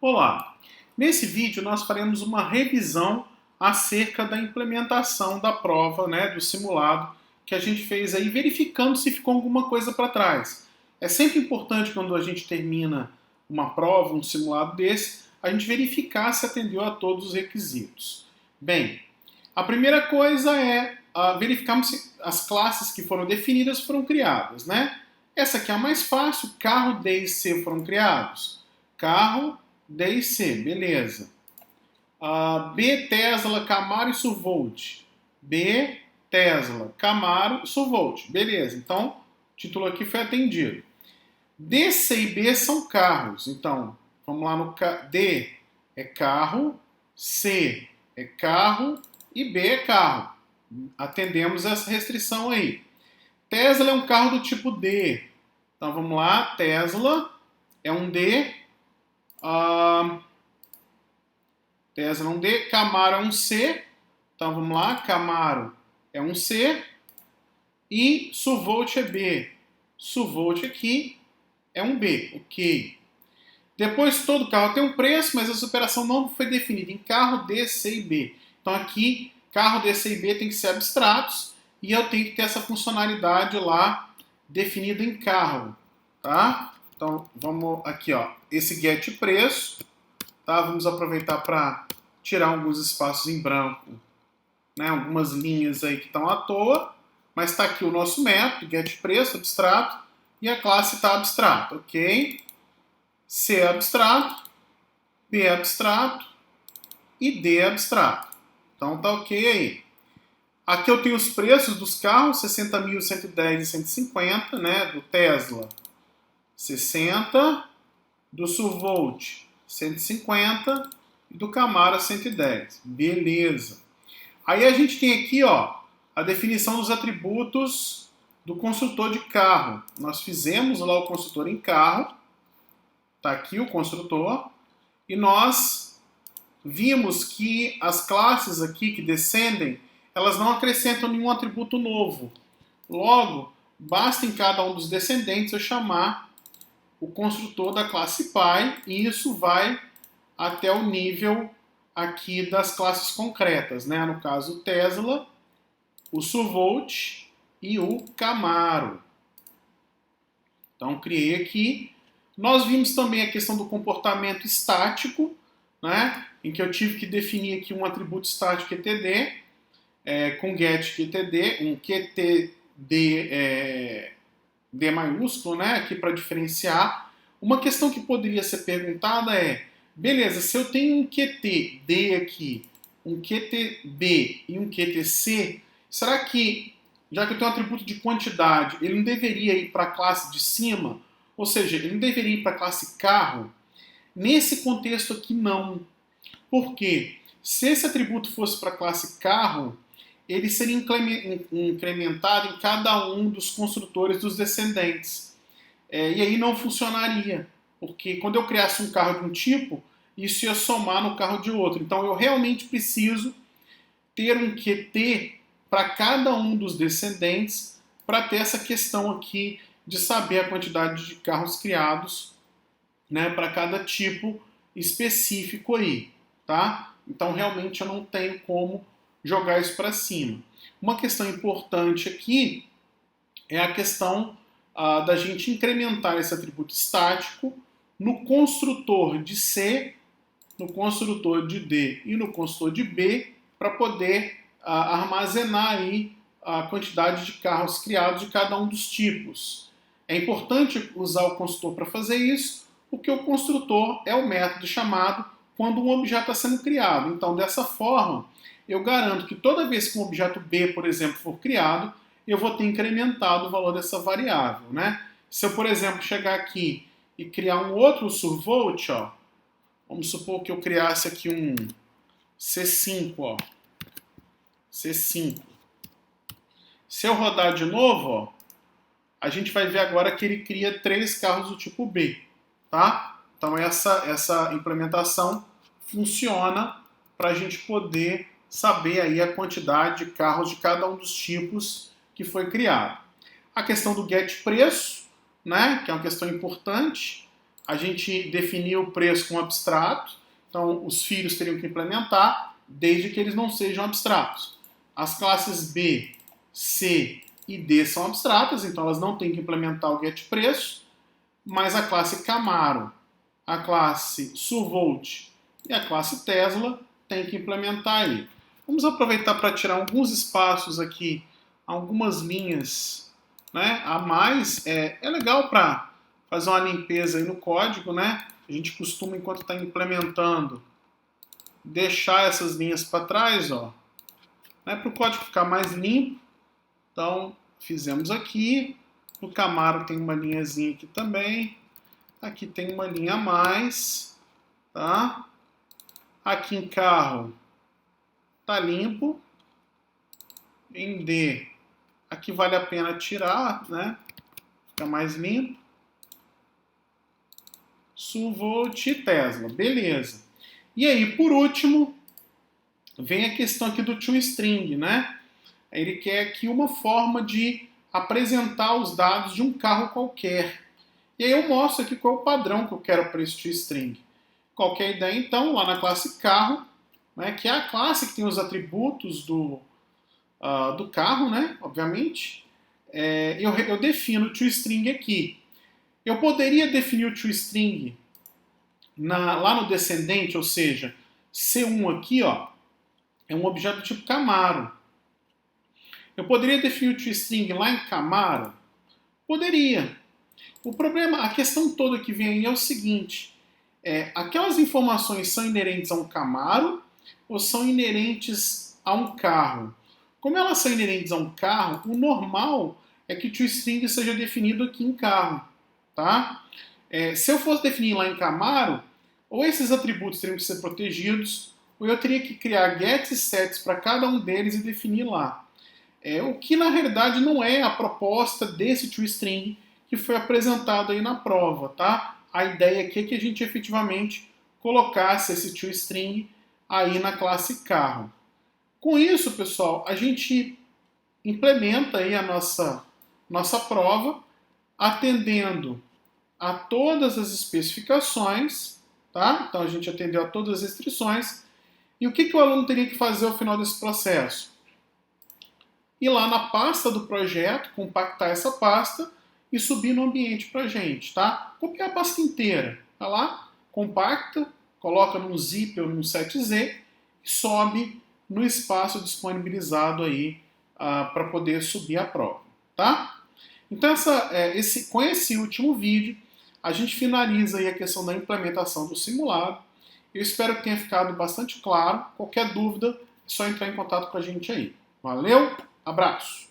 Olá! Nesse vídeo nós faremos uma revisão acerca da implementação da prova, do simulado que a gente fez aí, verificando se ficou alguma coisa para trás. É sempre importante quando a gente termina uma prova, um simulado desse, a gente verificar se atendeu a todos os requisitos. Bem, a primeira coisa é verificarmos se as classes que foram definidas foram criadas, né? Essa aqui é a mais fácil, carro D e C foram criados. Carro D e C, beleza. B, Tesla, Camaro e Survolt. B, Tesla, Camaro e Survolt. Beleza, então o título aqui foi atendido. D, C e B são carros. Então, vamos lá no D é carro, C é carro e B é carro. Atendemos essa restrição aí. Tesla é um carro do tipo D. Então vamos lá, Tesla é um D. Tesla é um D, Camaro é um C. Então vamos lá, Camaro é um C. E Survolt é B. Survolt aqui é um B, ok. Depois todo carro tem um preço, mas essa operação não foi definida em carro D, C e B. Então aqui, carro D, C e B tem que ser abstratos e eu tenho que ter essa funcionalidade lá definida em carro, tá? Então vamos aqui, ó, esse get preço, tá? Vamos aproveitar para tirar alguns espaços em branco, né? Algumas linhas aí que estão à toa, mas está aqui o nosso método, get preço abstrato, e a classe está abstrata, ok? C é abstrato, B é abstrato e D é abstrato. Então tá ok aí. Aqui eu tenho os preços dos carros, 60.000, 110 e 150, né? Do Tesla, 60, do Survolt, 150 e do Camaro, 110. Beleza. Aí a gente tem aqui, ó, a definição dos atributos do construtor de carro. Nós fizemos lá o construtor em carro. Está aqui o construtor, e nós vimos que as classes aqui que descendem, elas não acrescentam nenhum atributo novo. Logo, basta em cada um dos descendentes eu chamar o construtor da classe pai, e isso vai até o nível aqui das classes concretas, né? No caso, o Tesla, o Survolt e o Camaro. Então, criei aqui. Nós vimos também a questão do comportamento estático, né, em que eu tive que definir aqui um atributo estático QTD, com get QTD, um QTD D maiúsculo, né, aqui para diferenciar. Uma questão que poderia ser perguntada é, beleza, se eu tenho um QTD aqui, um QTB e um QTC, será que, já que eu tenho um atributo de quantidade, ele não deveria ir para a classe de cima? Ou seja, ele não deveria ir para a classe carro? Nesse contexto aqui, não. Por quê? Se esse atributo fosse para a classe carro, ele seria incrementado em cada um dos construtores dos descendentes. E aí não funcionaria. Porque quando eu criasse um carro de um tipo, isso ia somar no carro de outro. Então eu realmente preciso ter um QT para cada um dos descendentes para ter essa questão aqui de saber a quantidade de carros criados, né, para cada tipo específico aí, tá? Então realmente eu não tenho como jogar isso para cima. Uma questão importante aqui é a questão da gente incrementar esse atributo estático no construtor de C, no construtor de D e no construtor de B, para poder armazenar aí a quantidade de carros criados de cada um dos tipos. É importante usar o construtor para fazer isso, porque o construtor é o método chamado quando um objeto está sendo criado. Então, dessa forma, eu garanto que toda vez que um objeto B, por exemplo, for criado, eu vou ter incrementado o valor dessa variável, né? Se eu, por exemplo, chegar aqui e criar um outro Survolt, ó, vamos supor que eu criasse aqui um C5, ó, C5. Se eu rodar de novo, ó, a gente vai ver agora que ele cria 3 carros do tipo B, tá? Então essa implementação funciona para a gente poder saber aí a quantidade de carros de cada um dos tipos que foi criado. A questão do get preço, né, que é uma questão importante, a gente definiu o preço como abstrato, então os filhos teriam que implementar, desde que eles não sejam abstratos. As classes B, C e D são abstratas, então elas não têm que implementar o getPreço, mas a classe Camaro, a classe Survolt e a classe Tesla tem que implementar aí. Vamos aproveitar para tirar alguns espaços aqui, algumas linhas, né, a mais. É legal para fazer uma limpeza aí no código, né? A gente costuma, enquanto está implementando, deixar essas linhas para trás, ó, né, para o código ficar mais limpo. Então, fizemos aqui. No Camaro tem uma linhazinha aqui também. Aqui tem uma linha a mais, tá? Aqui em carro tá limpo. Em D, aqui vale a pena tirar, né? Fica mais limpo. Survolt e Tesla, beleza. E aí, por último, vem a questão aqui do toString, né? Ele quer aqui uma forma de apresentar os dados de um carro qualquer. E aí eu mostro aqui qual é o padrão que eu quero para esse toString. Qualquer ideia, então, lá na classe carro, né, que é a classe que tem os atributos do carro, né, obviamente, eu defino o toString aqui. Eu poderia definir o toString lá no descendente, ou seja, C1 aqui, ó, é um objeto do tipo Camaro. Eu poderia definir o toString lá em Camaro? Poderia. O problema, a questão toda que vem aí é o seguinte, aquelas informações são inerentes a um Camaro ou são inerentes a um carro? Como elas são inerentes a um carro, o normal é que o toString seja definido aqui em carro, tá? Se eu fosse definir lá em Camaro, ou esses atributos teriam que ser protegidos, ou eu teria que criar gets e sets para cada um deles e definir lá. O que na realidade não é a proposta desse toString que foi apresentado aí na prova, tá? A ideia aqui é que a gente efetivamente colocasse esse toString aí na classe carro. Com isso, pessoal, a gente implementa aí a nossa prova, atendendo a todas as especificações, tá? Então a gente atendeu a todas as restrições. E o que o aluno teria que fazer ao final desse processo? Ir lá na pasta do projeto, compactar essa pasta e subir no ambiente pra gente, tá? Copiar a pasta inteira, tá lá, compacta, coloca num zip ou num 7Z e sobe no espaço disponibilizado aí para poder subir a prova, tá? Então com esse último vídeo a gente finaliza aí a questão da implementação do simulado. Eu espero que tenha ficado bastante claro. Qualquer dúvida é só entrar em contato com a gente aí. Valeu, abraço!